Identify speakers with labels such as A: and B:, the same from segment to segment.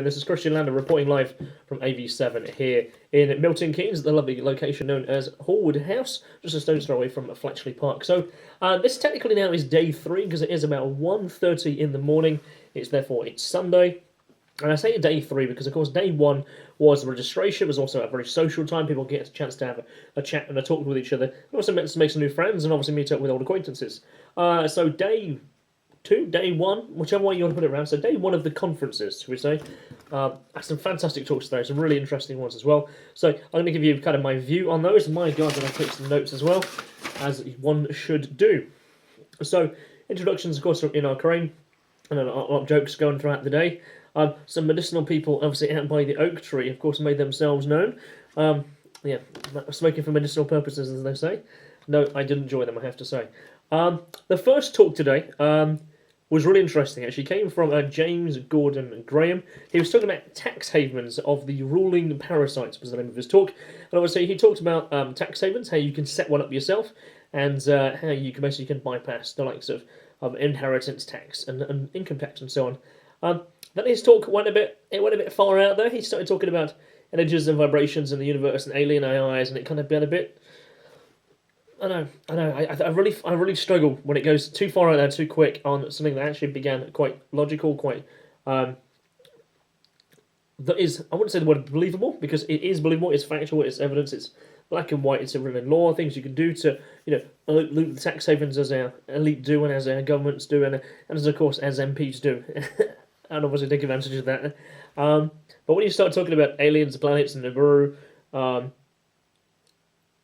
A: This is Kristian reporting live from AV7 here in Milton Keynes, the lovely location known as Hallwood House, just a stone's throw away from Fletchley Park. So this technically now is day 3 because it is about 1:30 in the morning. It's Sunday. And I say day 3 because, of course, day 1 was registration. It was also a very social time. People get a chance to have a chat and a talk with each other. It also meant to make some new friends and obviously meet up with old acquaintances. So day 2, day 1, whichever way you want to put it around. So day 1 of the conferences, should we say. Some fantastic talks today, some really interesting ones as well. So I'm going to give you kind of my view on those. My God, and I've taken some notes as well, as one should do. So introductions, of course, in our Ukraine, and a lot of jokes going throughout the day. Some medicinal people, obviously out by the oak tree, of course, made themselves known. Smoking for medicinal purposes, as they say. No, I did enjoy them, I have to say. The first talk today was really interesting. Actually, came from James Gordon Graham. He was talking about tax havens of the ruling parasites, was the name of his talk. And obviously, he talked about tax havens, how you can set one up yourself, and how you can basically bypass the likes of inheritance tax and income tax and so on. Then his talk went a bit far out there. He started talking about energies and vibrations in the universe and alien AIs, and it kind of got a bit. I really struggle when it goes too far out there, too quick on something that actually began quite logical, quite that is, I wouldn't say the word believable, because it is believable, it's factual, it's evidence, it's black and white, it's written in law, things you can do to, loot the tax havens as our elite do, and as our governments do, and as, of course, as MPs do, and obviously take advantage of that. But when you start talking about aliens, planets, and Nibiru,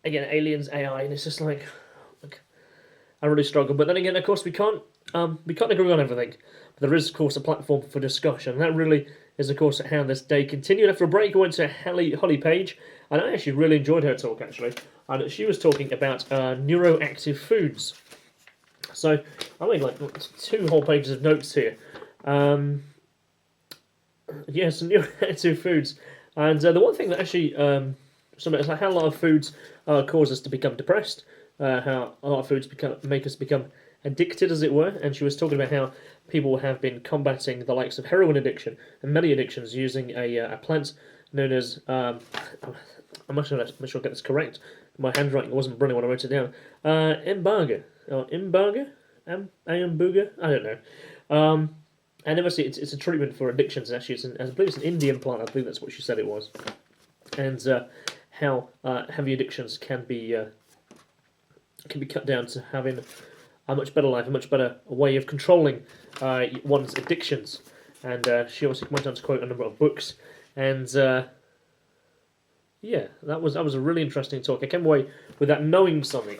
A: again, aliens, AI, and it's just like, I really struggle. But then again, of course, we can't agree on everything. But there is, of course, a platform for discussion. And that really is, of course, how this day continued. After a break, we went to Holly Page, and I actually really enjoyed her talk, actually. And she was talking about neuroactive foods. So I made like 2 whole pages of notes here. Some neuroactive foods. And the one thing that actually, it's like how a lot of foods cause us to become depressed, how a lot of foods make us become addicted, as it were. And she was talking about how people have been combating the likes of heroin addiction and many addictions using a plant known as, I'm not sure I get this correct. My handwriting wasn't brilliant when I wrote it down. Imbaga, or Imbaga? Ayambuga? I don't know. And obviously it's a treatment for addictions. Actually, I believe it's an Indian plant. I believe that's what she said it was. And how heavy addictions can be cut down to having a much better life, a much better way of controlling one's addictions. And she also went on to quote a number of books. And that was a really interesting talk. I came away with that knowing something.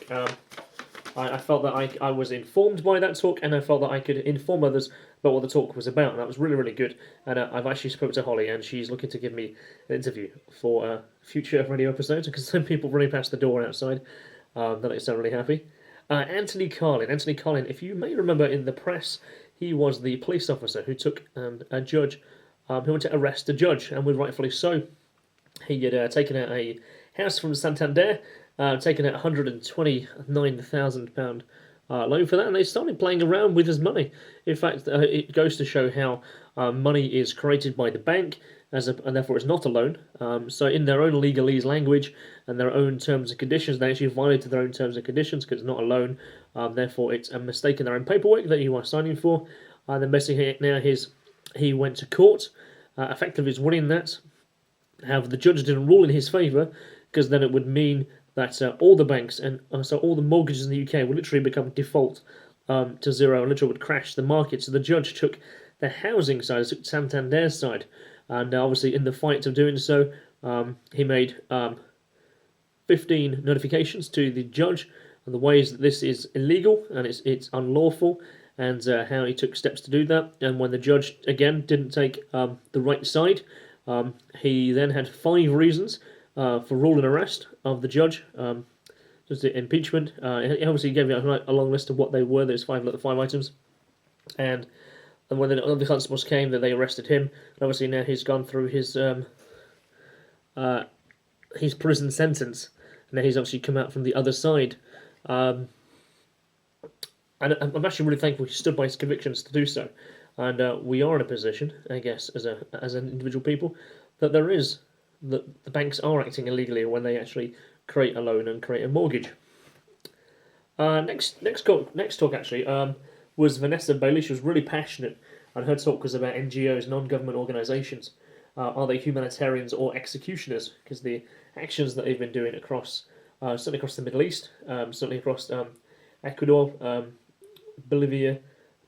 A: I felt that I was informed by that talk, and I felt that I could inform others about what the talk was about, and that was really, really good. And I've actually spoken to Holly, and she's looking to give me an interview for future radio episodes, because some people running past the door outside that makes me really happy. Anthony Carlin, if you may remember in the press, he was the police officer who took a judge, who went to arrest a judge, and rightfully so. He had taken out a house from Santander, taken out £129,000 loan for that, and they started playing around with his money. In fact, it goes to show how money is created by the bank, and therefore it's not a loan. So in their own legalese language and their own terms and conditions, they actually violated their own terms and conditions because it's not a loan. Therefore, it's a mistake in their own paperwork that you are signing for. Then basically now he went to court, effectively is winning that. However, the judge didn't rule in his favour, because then it would mean that all the banks and so all the mortgages in the UK would literally become default to zero, and literally would crash the market. So the judge took the housing side, took Santander's side, and obviously in the fight of doing so, he made 15 notifications to the judge on the ways that this is illegal and it's unlawful, and how he took steps to do that. And when the judge again didn't take the right side, he then had 5 reasons for rule and arrest of the judge, just the impeachment. He obviously gave me a long list of what they were, those 5 items. And when the constables came, they arrested him. And obviously now he's gone through his prison sentence. And now he's obviously come out from the other side. And I'm actually really thankful he stood by his convictions to do so. and we are in a position, I guess, as an individual people, that that the banks are acting illegally when they actually create a loan and create a mortgage. Next talk actually was Vanessa Beeley. She was really passionate, and her talk was about NGOs, non-government organisations. Are they humanitarians or executioners? Because the actions that they've been doing across, certainly across the Middle East, certainly across Ecuador, Bolivia,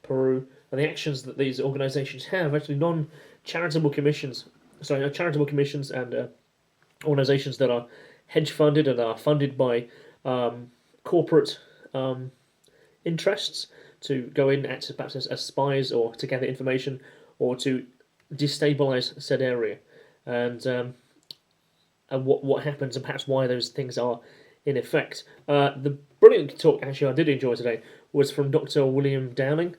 A: Peru, and the actions that these organisations have, actually non-charitable commissions, charitable commissions and organisations that are hedge funded and are funded by corporate interests to go in at perhaps as spies or to gather information or to destabilize said area, and what happens and perhaps why those things are in effect. The brilliant talk actually I did enjoy today was from Dr. William Downing.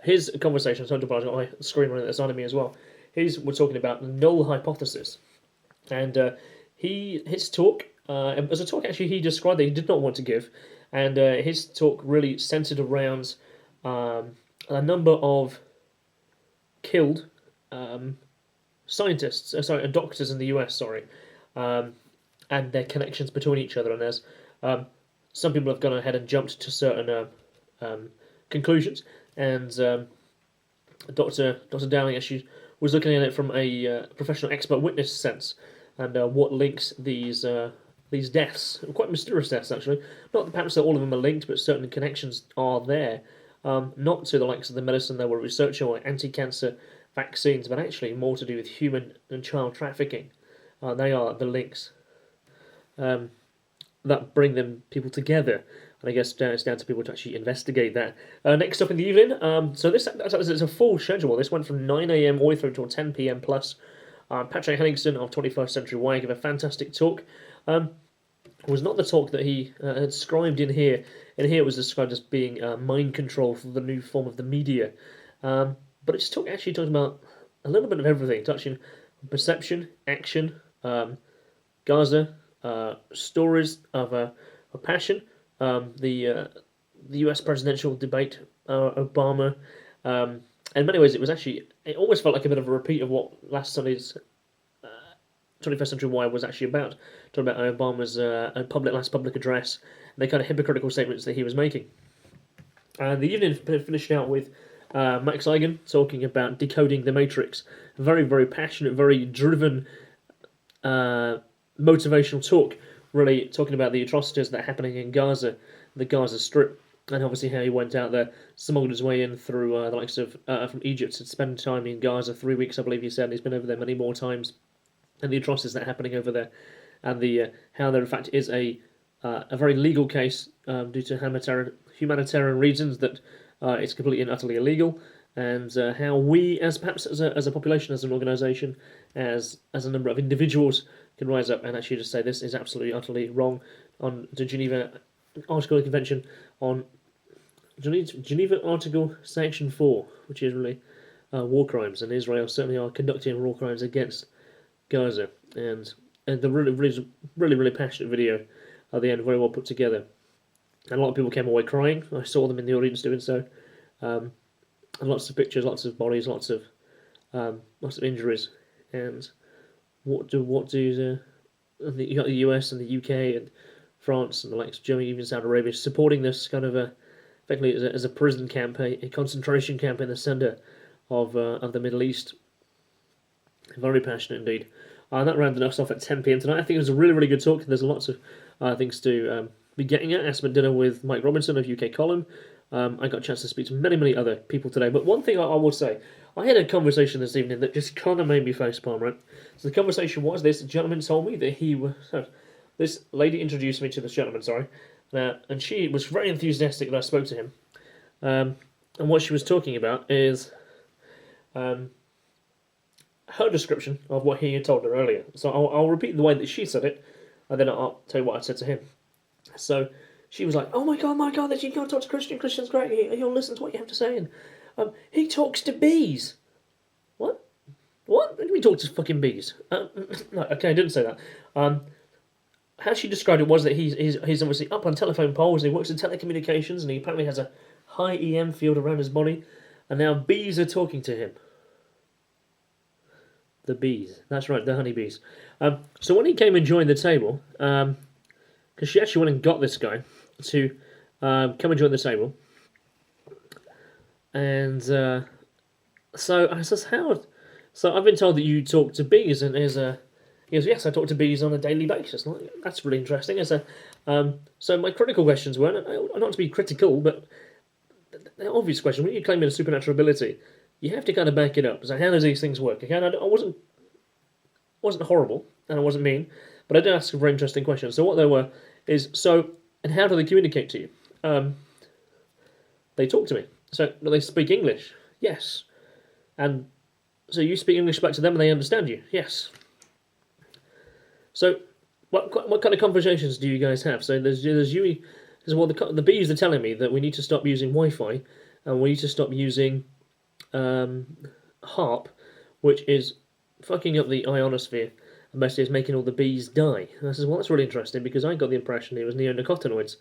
A: His conversation, so I apologize, I've got my screen running at the side of me as well. We're talking about the null hypothesis, and his talk, as a talk actually he described that he did not want to give, and his talk really centered around a number of killed scientists, doctors in the US, and their connections between each other. And there's some people have gone ahead and jumped to certain conclusions, and Dr. Dowling actually was looking at it from a professional expert witness sense, and what links these deaths, quite mysterious deaths actually. Not perhaps that all of them are linked, but certain connections are there. Not to the likes of the medicine they were researching or anti-cancer vaccines, but actually more to do with human and child trafficking. They are the links that bring people together. And I guess it's down to people to actually investigate that. Next up in the evening, so this is a full schedule. This went from 9 a.m. all the way through until 10 p.m. plus. Patrick Henningson of 21st Century Y gave a fantastic talk. It was not the talk that he had described in here. In here it was described as being mind control for the new form of the media. But it's actually talking about a little bit of everything, touching perception, action, Gaza, stories of passion, the US presidential debate, Obama. In many ways, it almost felt like a bit of a repeat of what last Sunday's 21st Century Y was actually about. Talking about Obama's last public address, and the kind of hypocritical statements that he was making. The evening finished out with Max Igan talking about decoding the Matrix. A very, very passionate, very driven, motivational talk, really talking about the atrocities that are happening in Gaza, the Gaza Strip, and obviously how he went out there, smuggled his way in through the likes of from Egypt to spend time in Gaza, 3 weeks, I believe he said, and he's been over there many more times, and the atrocities that are happening over there, and the how there in fact is a very legal case due to humanitarian reasons that it's completely and utterly illegal, and how we, as perhaps as a population, as an organisation, as a number of individuals, can rise up and actually just say this is absolutely utterly wrong on the Geneva Article of Convention on Geneva Article Section 4, which is really war crimes, and Israel certainly are conducting war crimes against Gaza, and the really passionate video at the end, very well put together. And a lot of people came away crying. I saw them in the audience doing so. And lots of pictures, lots of bodies, lots of injuries. And what do you got the US and the UK and France and the likes of Germany, even Saudi Arabia, supporting this kind of effectively as a prison camp, a concentration camp in the centre of the Middle East. Very passionate indeed. That rounded us off at 10 p.m. tonight. I think it was a really good talk. There's lots of things to be getting at. I spent dinner with Mike Robinson of UK Column. I got a chance to speak to many other people today. But one thing I will say, I had a conversation this evening that just kind of made me facepalm, right? So the conversation was this gentleman told me that this lady introduced me to this gentleman, and she was very enthusiastic that I spoke to him. And what she was talking about is her description of what he had told her earlier. So I'll repeat the way that she said it, and then I'll tell you what I said to him. So she was like, "Oh my god, that you can't talk to Kristian. Kristian's great. He'll listen to what you have to say." And he talks to bees. What? What? When do we talk to fucking bees? No, okay, I didn't say that. How she described it was that he's obviously up on telephone poles. And he works in telecommunications, and he apparently has a high EM field around his body, and now bees are talking to him. The bees. That's right, the honeybees. So when he came and joined the table, because she actually went and got this guy to come and join the table, and so I says, Howard, so I've been told that you talk to bees, and he goes, yes, I talk to bees on a daily basis. Like, that's really interesting. I said, so my critical questions were, not to be critical, but the obvious question, when you claim a supernatural ability, you have to kind of back it up. So how does these things work? Okay, I wasn't horrible, and I wasn't mean, but I did ask some very interesting questions. So what they were is, and how do they communicate to you? They talk to me. So do they speak English? Yes. And so you speak English back to them and they understand you? Yes. So what kind of conversations do you guys have? So there's you. Well, the bees are telling me that we need to stop using Wi-Fi and we need to stop using HARP, which is fucking up the ionosphere and basically is making all the bees die. And I said, well, that's really interesting because I got the impression it was neonicotinoids.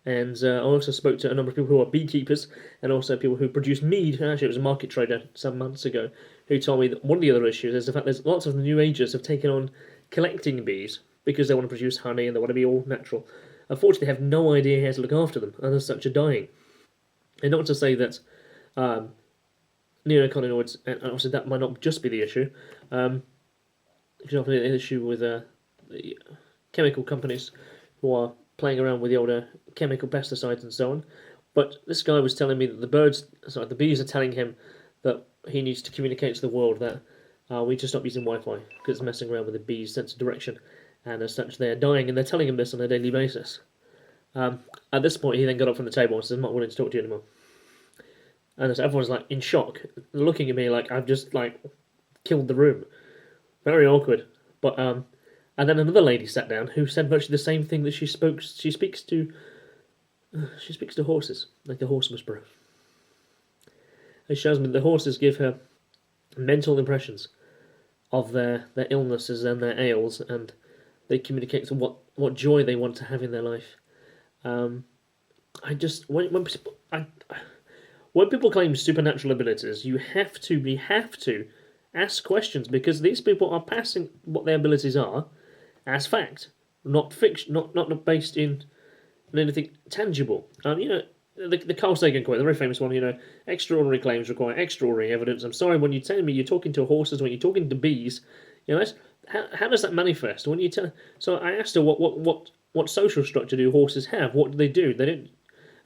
A: And I also spoke to a number of people who are beekeepers and also people who produce mead. And actually, it was a market trader some months ago who told me that one of the other issues is the fact there's lots of the New Agers have taken on collecting bees because they want to produce honey and they want to be all natural. Unfortunately, they have no idea how to look after them, and as such are dying. And not to say that neonicotinoids, and obviously that might not just be the issue, because often an issue with the chemical companies who are playing around with the older chemical pesticides and so on. But this guy was telling me that the bees are telling him that he needs to communicate to the world that we need to stop using Wi-Fi because it's messing around with the bees' sense of direction, and as such they are dying, and they're telling him this on a daily basis. At this point, he then got up from the table and said, "I'm not willing to talk to you anymore." And so everyone's like in shock, looking at me like I've just like killed the room. Very awkward. But and then another lady sat down who said virtually the same thing that she speaks to horses, like the horse whisperer. It shows me that the horses give her mental impressions of their illnesses and their ails, and they communicate to what joy they want to have in their life. When people claim supernatural abilities, you have to ask questions because these people are passing what their abilities are as fact, not fiction, not based in anything tangible. The Carl Sagan quote, the very famous one. Extraordinary claims require extraordinary evidence. I'm sorry, when you tell me you're talking to horses, when you're talking to bees, how does that manifest? When you tell, so I asked her what social structure do horses have? What do they do? They don't.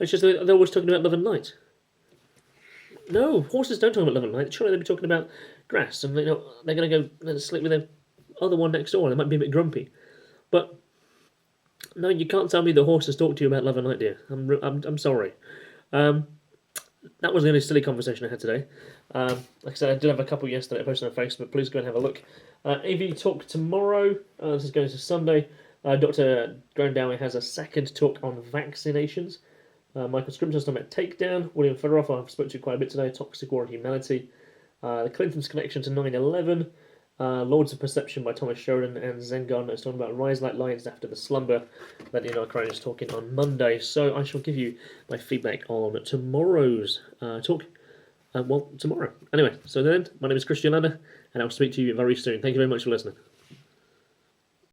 A: It's just they're always talking about love and light. No, horses don't talk about love and light. Surely they'd be talking about grass, and they're going to go sleep with their other one next door. They might be a bit grumpy, but no, you can't tell me the horses talk to you about love and light, dear. I'm sorry. That was the only silly conversation I had today. Like I said, I did have a couple yesterday. I posted on Facebook. Please go and have a look. AV talk tomorrow. This is going to Sunday. Dr. Grondowie has a second talk on vaccinations. Michael Scrimshaw talking about Takedown. William Federoff, I've spoken to quite a bit today. Toxic War and Humanity. The Clintons' connection to 9/11. Lords of Perception by Thomas Sheridan, and Zen Gardner is talking about Rise Like Lions After the Slumber that Crane is talking on Monday. So I shall give you my feedback on tomorrow's talk. Tomorrow. Anyway, so then, my name is Kristian, and I'll speak to you very soon. Thank you very much for listening.